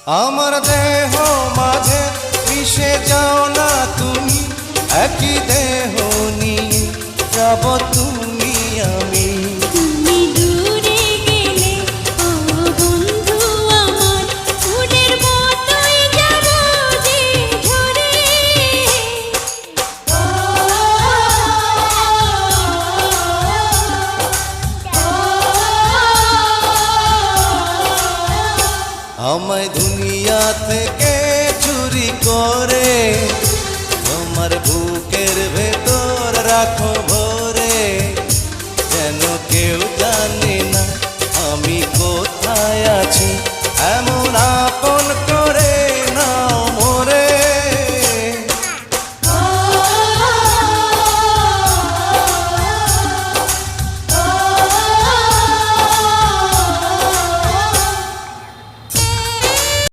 আমার দেহ মাঝে মিশে যাও না তুমি, একই দেহ নিয়ে যাব তুমি আমি। তুমি দূরে গেলে ও বন্ধু আমার, ফুলের মতোই যাব যে ঝরে। আমায় দুনিয়া থেকে চুরি করে তোমার বুকের ভেতর রাখো ভরে, যেন কেউ জানে না আমি কোথায় আছি। এমন